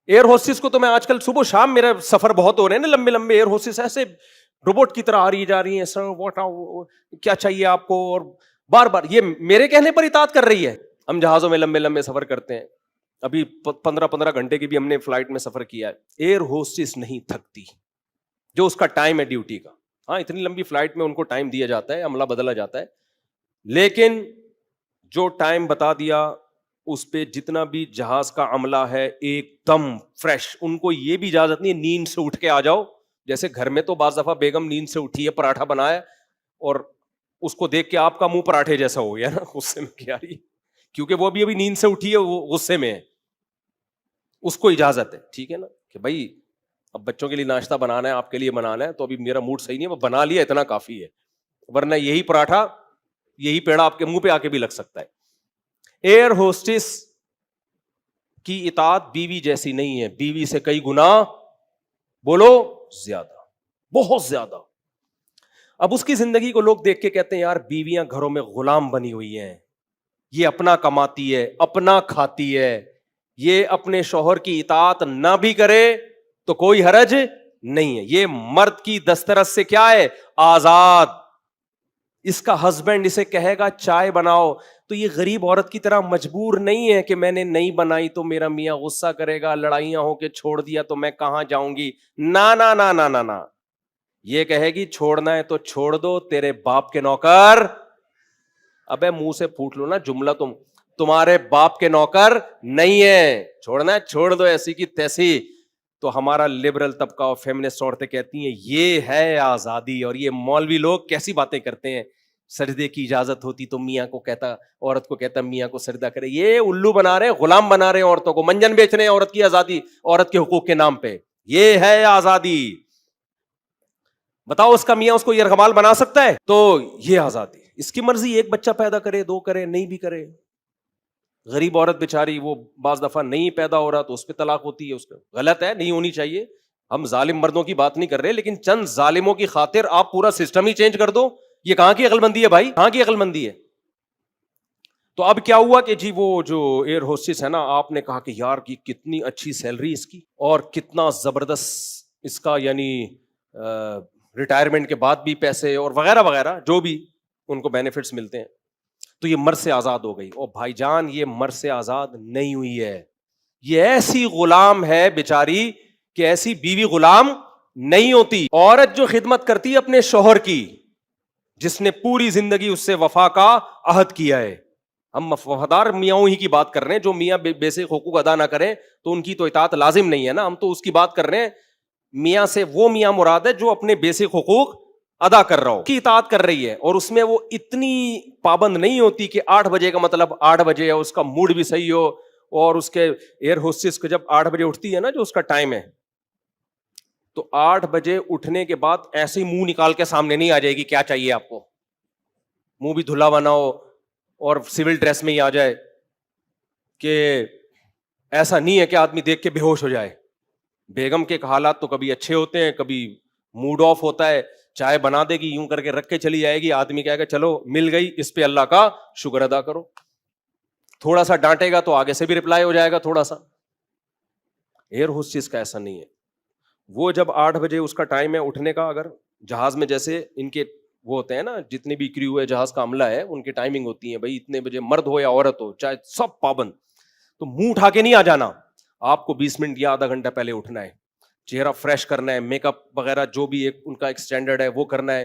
Air hostess کو تو میں آج کل صبح شام میرا سفر بہت ہو رہے ہیں نا لمبے لمبے، ایئر ہوسٹس ایسے روبوٹ کی طرح آ رہی جا رہی ہیں، سر واٹ کیا چاہیے آپ کو، اور بار بار یہ میرے کہنے پر اطاعت کر رہی ہے. ہم جہازوں میں لمبے لمبے سفر کرتے ہیں، ابھی 15 گھنٹے کی بھی ہم نے فلائٹ میں سفر کیا ہے. ایئر ہوسٹس نہیں تھکتی، جو اس کا ٹائم ہے ڈیوٹی کا. ہاں اتنی لمبی فلائٹ میں ان کو ٹائم دیا جاتا ہے، عملہ بدلا جاتا ہے، لیکن جو ٹائم بتا دیا اس پہ جتنا بھی جہاز کا عملہ ہے ایک دم فریش. ان کو یہ بھی اجازت نہیں نیند سے اٹھ کے آ جاؤ. جیسے گھر میں تو بعض دفعہ بیگم نیند سے اٹھی ہے، پراٹھا بنایا اور اس کو دیکھ کے آپ کا منہ پراٹھے جیسا ہو گیا نا، غصے میں کیا رہی، کیونکہ وہ بھی ابھی نیند سے اٹھی ہے، وہ غصے میں ہے. اس کو اجازت ہے، ٹھیک ہے نا، کہ بھائی اب بچوں کے لیے ناشتہ بنانا ہے، آپ کے لیے بنانا ہے، تو ابھی میرا موڈ صحیح نہیں ہے، وہ بنا لیا اتنا کافی ہے، ورنہ یہی پراٹھا یہی پیڑا آپ کے منہ پہ آ کے بھی لگ سکتا ہے. ایئر ہوسٹس کی اطاعت بیوی جیسی نہیں ہے، بیوی سے کئی گنا بولو زیادہ، بہت زیادہ. اب اس کی زندگی کو لوگ دیکھ کے کہتے ہیں یار بیویاں گھروں میں غلام بنی ہوئی ہیں، یہ اپنا کماتی ہے، اپنا کھاتی ہے، یہ اپنے شوہر کی اطاعت نہ بھی کرے تو کوئی حرج نہیں ہے، یہ مرد کی دسترس سے کیا ہے، آزاد. اس کا ہسبینڈ اسے کہے گا چائے بناؤ تو یہ غریب عورت کی طرح مجبور نہیں ہے کہ میں نے نہیں بنائی تو میرا میاں غصہ کرے گا، لڑائیاں ہو کے چھوڑ دیا تو میں کہاں جاؤں گی. نا نا نا نا نا نا، یہ کہے گی چھوڑنا ہے تو چھوڑ دو، تیرے باپ کے نوکر. ابے منہ سے پھوٹ لو نا جملہ، تمہارے باپ کے نوکر نہیں ہے، چھوڑنا ہے چھوڑ دو ایسی کی تیسی. تو ہمارا لبرل طبقہ اور فیمنسٹ عورتیں کہتی ہیں یہ ہے آزادی. اور یہ مولوی لوگ کیسی باتیں کرتے ہیں، سجدے کی اجازت ہوتی تو میاں کو کہتا، عورت کو کہتا میاں کو سجدہ کرے. یہ الو بنا رہے ہیں، غلام بنا رہے ہیں عورتوں کو، منجن بیچ رہے ہیں عورت کی آزادی، عورت کے حقوق کے نام پہ. یہ ہے آزادی. بتاؤ اس کا میاں اس کو یرغمال بنا سکتا ہے؟ تو یہ آزادی. اس کی مرضی ایک بچہ پیدا کرے، دو کرے، نہیں بھی کرے. غریب عورت بیچاری وہ بعض دفعہ نہیں پیدا ہو رہا تو اس پہ طلاق ہوتی ہے، اس پہ غلط ہے، نہیں ہونی چاہیے. ہم ظالم مردوں کی بات نہیں کر رہے، لیکن چند ظالموں کی خاطر آپ پورا سسٹم ہی چینج کر دو، یہ کہاں کی عقل مندی ہے بھائی، کہاں کی عقل مندی ہے. تو اب کیا ہوا کہ جی وہ جو ایئر ہوسٹس ہے نا، آپ نے کہا کہ یار کی کتنی اچھی سیلری اس کی اور کتنا زبردست اس کا، یعنی ریٹائرمنٹ کے بعد بھی پیسے اور وغیرہ وغیرہ جو بھی ان کو بینیفٹس ملتے ہیں، تو یہ مرد سے آزاد ہو گئی. اور بھائی جان یہ مرد سے آزاد نہیں ہوئی ہے، یہ ایسی غلام ہے بیچاری کہ ایسی بیوی غلام نہیں ہوتی. عورت جو خدمت کرتی ہے اپنے شوہر کی، جس نے پوری زندگی اس سے وفا کا عہد کیا ہے. ہم وفادار میاں ہی کی بات کر رہے ہیں، جو میاں بیسک حقوق ادا نہ کریں تو ان کی تو اطاعت لازم نہیں ہے نا. ہم تو اس کی بات کر رہے ہیں، میاں سے وہ میاں مراد ہے جو اپنے بیسک حقوق ادا کر رہا ہو، کی اطاعت کر رہی ہے. اور اس میں وہ اتنی پابند نہیں ہوتی کہ 8 بجے کا مطلب 8 بجے ہے، اس کا موڈ بھی صحیح ہو. اور اس کے ایئر ہوسٹس کو جب 8 بجے اٹھتی ہے نا، جو اس کا ٹائم ہے، تو 8 بجے اٹھنے کے بعد ایسے ہی منہ نکال کے سامنے نہیں آ جائے گی کیا چاہیے آپ کو، منہ بھی دھلا بنا ہو اور سول ڈریس میں ہی آ جائے. کہ ایسا نہیں ہے کہ آدمی دیکھ کے بے ہوش ہو جائے. بیگم کے حالات تو کبھی اچھے ہوتے ہیں، کبھی موڈ آف ہوتا ہے، چائے بنا دے گی یوں کر کے رکھ کے چلی جائے گی، آدمی کہے گا چلو مل گئی، اس پہ اللہ کا شکر ادا کرو. تھوڑا سا ڈانٹے گا تو آگے سے بھی رپلائی ہو جائے گا تھوڑا سا. ایئر ہوسٹس کا ایسا نہیں ہے. وہ جب 8 بجے اس کا ٹائم ہے اٹھنے کا، اگر جہاز میں جیسے ان کے وہ ہوتے ہیں نا، جتنے بھی کریو ہے جہاز کا عملہ ہے، ان کی ٹائمنگ ہوتی ہے بھائی اتنے بجے، مرد ہو یا عورت ہو چاہے سب پابند. تو منہ اٹھا کے نہیں آ جانا، آپ کو 20 منٹ یا آدھا گھنٹہ پہلے اٹھنا ہے، چہرہ فریش کرنا ہے، میک اپ وغیرہ جو بھی ایک ان کا ایک اسٹینڈرڈ ہے وہ کرنا ہے.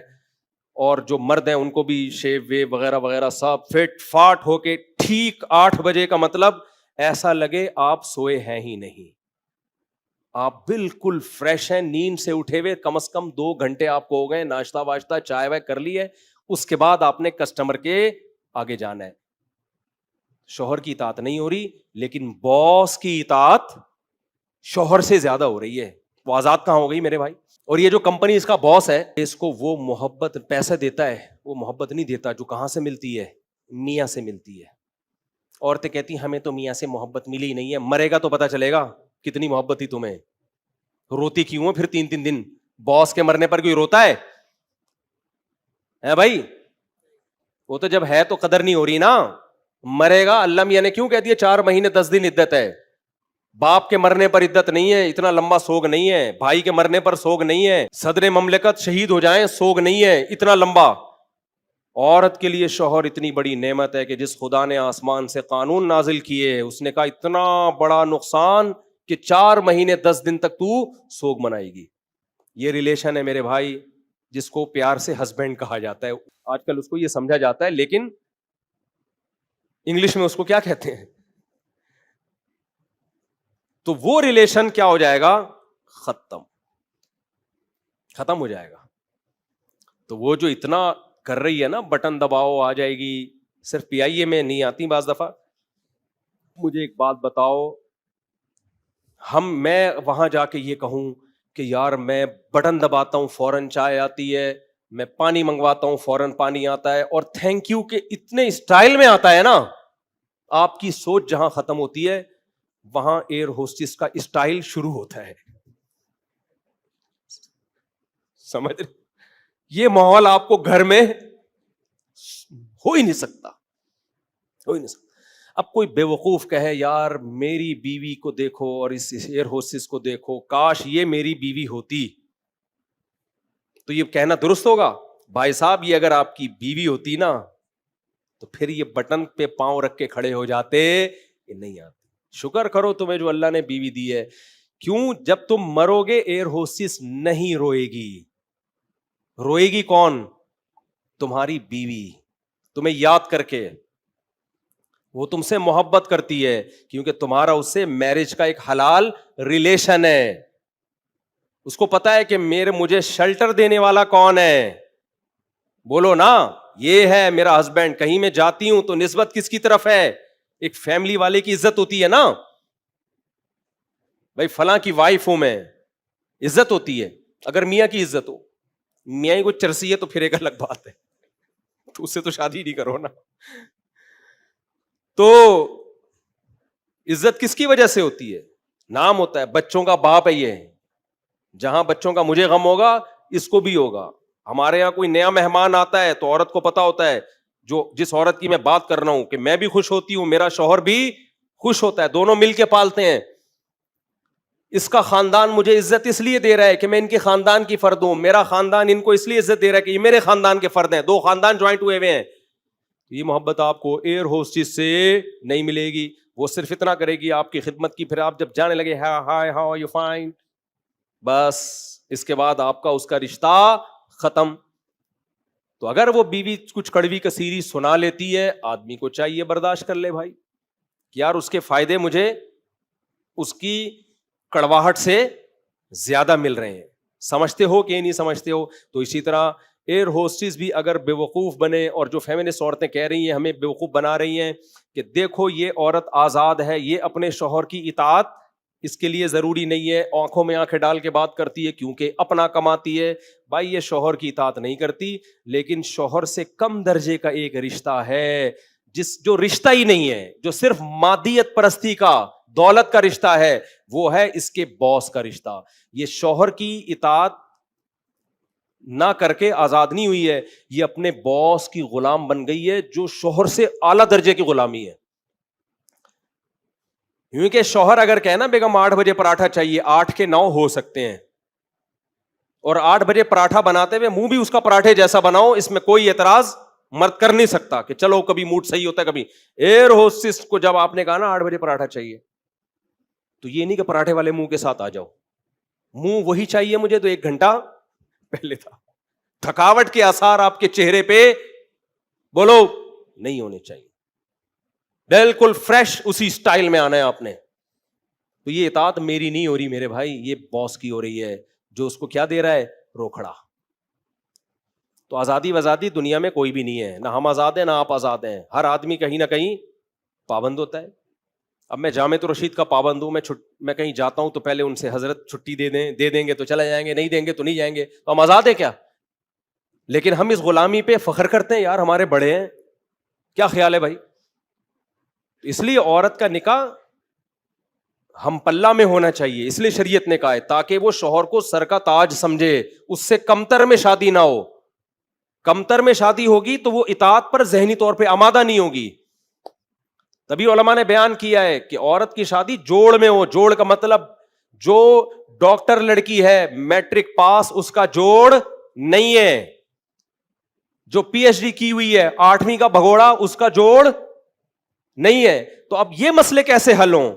اور جو مرد ہیں ان کو بھی شیو ویو وغیرہ وغیرہ سب فٹ فاٹ ہو کے ٹھیک 8 بجے کا مطلب ایسا لگے آپ سوئے ہیں ہی نہیں، آپ بالکل فریش ہیں، نیند سے اٹھے ہوئے کم از کم 2 گھنٹے آپ کو ہو گئے، ناشتہ واشتہ چائے وائے کر لی ہے، اس کے بعد آپ نے کسٹمر کے آگے جانا ہے. شوہر کی اطاعت نہیں ہو رہی، لیکن باس کی اطاعت شوہر سے زیادہ ہو رہی ہے. وہ آزاد کہاں ہو گئی میرے بھائی؟ اور یہ جو کمپنی اس کا باس ہے، اس کو وہ محبت پیسہ دیتا ہے، وہ محبت نہیں دیتا جو کہاں سے ملتی ہے، میاں سے ملتی ہے. عورتیں کہتی ہیں ہمیں تو میاں سے محبت ملی ہی نہیں ہے. مرے گا تو پتا چلے گا کتنی محبت تھی تمہیں. روتی کیوں ہے پھر 3 دن؟ باس کے مرنے پر کوئی روتا ہے بھائی؟ وہ تو جب ہے تو قدر نہیں ہو رہی نا. مرے گا، اللہ میاں نے کیوں کہہ دیا 4 مہینے 10 دن عدت ہے. باپ کے مرنے پر عدت نہیں ہے، اتنا لمبا سوگ نہیں ہے، بھائی کے مرنے پر سوگ نہیں ہے، صدر مملکت شہید ہو جائیں سوگ نہیں ہے اتنا لمبا۔ عورت کے لیے شوہر اتنی بڑی نعمت ہے کہ جس خدا نے آسمان سے قانون نازل کیے، اس نے کہا اتنا بڑا نقصان کہ 4 مہینے 10 دن تک تو سوگ منائے گی۔ یہ ریلیشن ہے میرے بھائی جس کو پیار سے ہسبینڈ کہا جاتا ہے، آج کل اس کو یہ سمجھا جاتا ہے، لیکن انگلش میں اس کو کیا کہتے ہیں؟ تو وہ ریلیشن کیا ہو جائے گا؟ ختم ہو جائے گا۔ تو وہ جو اتنا کر رہی ہے نا، بٹن دباؤ آ جائے گی، صرف پی آئی اے میں نہیں آتی بعض دفعہ۔ مجھے ایک بات بتاؤ، میں وہاں جا کے یہ کہوں کہ یار میں بٹن دباتا ہوں فوراً چائے آتی ہے، میں پانی منگواتا ہوں فوراً پانی آتا ہے، اور تھینک یو کہ اتنے اسٹائل میں آتا ہے نا، آپ کی سوچ جہاں ختم ہوتی ہے وہاں ایئر ہوسٹس کا اسٹائل شروع ہوتا ہے۔ سمجھ رہے؟ یہ ماحول آپ کو گھر میں ہو ہی نہیں سکتا، ہو ہی نہیں سکتا۔ اب کوئی بے وقوف کہے یار میری بیوی کو دیکھو اور اس ایئر ہوسٹس کو دیکھو، کاش یہ میری بیوی ہوتی، تو یہ کہنا درست ہوگا؟ بھائی صاحب یہ اگر آپ کی بیوی ہوتی نا تو پھر یہ بٹن پہ پاؤں رکھ کے کھڑے ہو جاتے، یہ نہیں آتے۔ شکر کرو تمہیں جو اللہ نے بیوی دی ہے۔ کیوں؟ جب تم مرو گے ایئر ہوسٹس نہیں روئے گی، روئے گی کون؟ تمہاری بیوی، تمہیں یاد کر کے۔ وہ تم سے محبت کرتی ہے کیونکہ تمہارا اس سے میرج کا ایک حلال ریلیشن ہے۔ اس کو پتا ہے کہ مجھے شیلٹر دینے والا کون ہے، بولو نا، یہ ہے میرا ہسبینڈ۔ کہیں میں جاتی ہوں تو نسبت کس کی طرف ہے؟ ایک فیملی والے کی عزت ہوتی ہے نا، بھائی فلاں کی وائف ہوں میں، عزت ہوتی ہے۔ اگر میاں کی عزت ہو، میاں کو چرسی ہے تو پھر ایک الگ بات ہے، تو اس سے تو شادی نہیں کرو نا۔ تو عزت کس کی وجہ سے ہوتی ہے؟ نام ہوتا ہے، بچوں کا باپ ہے یہ، جہاں بچوں کا مجھے غم ہوگا اس کو بھی ہوگا۔ ہمارے یہاں کوئی نیا مہمان آتا ہے تو عورت کو پتا ہوتا ہے، جس عورت کی میں بات کر رہا ہوں، کہ میں بھی خوش ہوتی ہوں، میرا شوہر بھی خوش ہوتا ہے، دونوں مل کے پالتے ہیں۔ اس کا خاندان مجھے عزت اس لیے دے رہا ہے کہ میں ان کے خاندان کی فرد ہوں، میرا خاندان ان کو اس لیے عزت دے رہا ہے کہ یہ میرے خاندان کے فرد ہیں، 2 خاندان جوائنٹ ہوئے ہوئے ہیں۔ یہ محبت آپ کو ایئر ہوسٹس سے نہیں ملے گی۔ وہ صرف اتنا کرے گی آپ کی خدمت کی، پھر آپ جب جانے لگے hi how are you fine, بس اس کے بعد آپ کا اس کا رشتہ ختم۔ تو اگر وہ بیوی کچھ کڑوی کثیری سنا لیتی ہے، آدمی کو چاہیے برداشت کر لے بھائی، کہ یار اس کے فائدے مجھے اس کی کڑواہٹ سے زیادہ مل رہے ہیں۔ سمجھتے ہو کہ نہیں سمجھتے ہو؟ تو اسی طرح ایئر ہوسٹس بھی اگر بے وقوف بنے، اور جو فیمنسٹ عورتیں کہہ رہی ہیں ہمیں بے وقوف بنا رہی ہیں کہ دیکھو یہ عورت آزاد ہے، یہ اپنے شوہر کی اطاعت اس کے لیے ضروری نہیں ہے، آنکھوں میں آنکھیں ڈال کے بات کرتی ہے کیونکہ اپنا کماتی ہے۔ بھائی یہ شوہر کی اطاعت نہیں کرتی، لیکن شوہر سے کم درجے کا ایک رشتہ ہے، جو رشتہ ہی نہیں ہے، جو صرف مادیت پرستی کا، دولت کا رشتہ ہے، وہ ہے اس کے باس کا رشتہ۔ یہ شوہر کی اطاعت نہ کر کے آزاد نہیں ہوئی ہے، یہ اپنے باس کی غلام بن گئی ہے، جو شوہر سے اعلیٰ درجے کی غلامی ہے۔ کیونکہ شوہر اگر کہے نا بیگم 8 بجے پراٹھا چاہیے، 8 کے 9 ہو سکتے ہیں، اور 8 بجے پراٹھا بناتے ہوئے منہ بھی اس کا پراٹھے جیسا بناؤ، اس میں کوئی اعتراض مرد کر نہیں سکتا کہ چلو کبھی موڈ صحیح ہوتا ہے کبھی۔ ایئر ہوسٹس کو جب آپ نے کہا نا 8 بجے پراٹھا چاہیے، تو یہ نہیں کہ پراٹھے والے منہ کے ساتھ آ جاؤ، منہ وہی چاہیے مجھے تو 1 گھنٹہ پہلے تھا۔ تھکاوٹ کے آثار آپ کے چہرے پہ بولو نہیں ہونے چاہیے، بالکل فریش اسی سٹائل میں آنا ہے آپ نے۔ تو یہ اطاعت میری نہیں ہو رہی میرے بھائی، یہ باس کی ہو رہی ہے، جو اس کو کیا دے رہا ہے؟ روکھڑا۔ تو آزادی وزادی دنیا میں کوئی بھی نہیں ہے، نہ ہم آزاد ہیں نہ آپ آزاد ہیں، ہر آدمی کہیں نہ کہیں پابند ہوتا ہے۔ اب میں جامعۃ الرشید کا پابند ہوں، میں کہیں جاتا ہوں تو پہلے ان سے حضرت چھٹی دے دیں گے تو چلے جائیں گے، نہیں دیں گے تو نہیں جائیں گے، تو ہم آزاد ہیں کیا؟ لیکن ہم اس غلامی پہ فخر کرتے ہیں، یار ہمارے بڑے ہیں، کیا خیال ہے بھائی؟ اس لیے عورت کا نکاح ہم پلہ میں ہونا چاہیے، اس لیے شریعت نے کہا ہے، تاکہ وہ شوہر کو سر کا تاج سمجھے، اس سے کمتر میں شادی نہ ہو۔ کمتر میں شادی ہوگی تو وہ اطاعت پر ذہنی طور پہ آمادہ نہیں ہوگی۔ تبھی علماء نے بیان کیا ہے کہ عورت کی شادی جوڑ میں ہو. جوڑ کا مطلب جو ڈاکٹر لڑکی ہے میٹرک پاس اس کا جوڑ نہیں ہے, جو پی ایچ ڈی کی ہوئی ہے 8ویں کا بھگوڑا اس کا جوڑ نہیں ہے. تو اب یہ مسئلے کیسے حل ہوں؟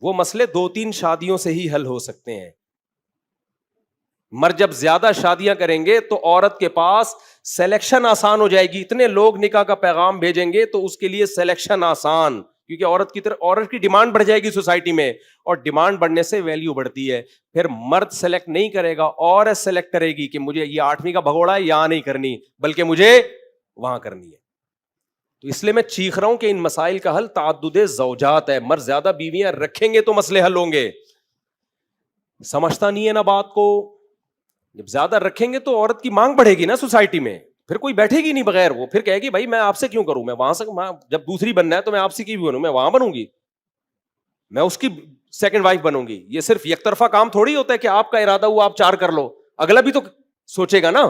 وہ مسئلے 2-3 شادیوں سے ہی حل ہو سکتے ہیں. مرد جب زیادہ شادیاں کریں گے تو عورت کے پاس سلیکشن آسان ہو جائے گی. اتنے لوگ نکاح کا پیغام بھیجیں گے تو اس کے لیے سلیکشن آسان, کیونکہ عورت کی ڈیمانڈ بڑھ جائے گی سوسائٹی میں, اور ڈیمانڈ بڑھنے سے ویلیو بڑھتی ہے. پھر مرد سلیکٹ نہیں کرے گا, عورت سلیکٹ کرے گی کہ مجھے یہ 8ویں کا بھگوڑا ہے یہاں نہیں کرنی بلکہ مجھے وہاں کرنی ہے. تو اس لیے میں چیخ رہا ہوں کہ ان مسائل کا حل تعدد زوجات ہے. مرد زیادہ بیویاں رکھیں گے تو مسئلے حل ہوں گے. سمجھتا نہیں ہے نا بات کو. جب زیادہ رکھیں گے تو عورت کی مانگ بڑھے گی نا سوسائٹی میں, پھر کوئی بیٹھے گی نہیں بغیر, وہ پھر کہے گی بھائی میں آپ سے کیوں کروں, میں وہاں سے جب دوسری بننا ہے تو میں آپ سے کیوں بنوں, میں وہاں بنوں گی, میں اس کی سیکنڈ وائف بنوں گی. یہ صرف یک طرفہ کام تھوڑی ہوتا ہے کہ آپ کا ارادہ ہوا آپ 4 کر لو, اگلا بھی تو سوچے گا نا.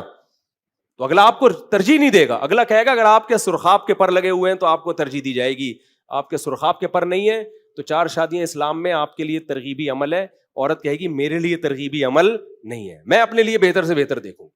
تو اگلا آپ کو ترجیح نہیں دے گا, اگلا کہے گا اگر آپ کے سرخاب کے پر لگے ہوئے ہیں تو آپ کو ترجیح دی جائے گی, آپ کے سرخاب کے پر نہیں ہے تو 4 شادیاں اسلام میں آپ کے لیے ترغیبی عمل ہے. عورت کہے گی میرے لیے ترغیبی عمل نہیں ہے, میں اپنے لیے بہتر سے بہتر دیکھوں.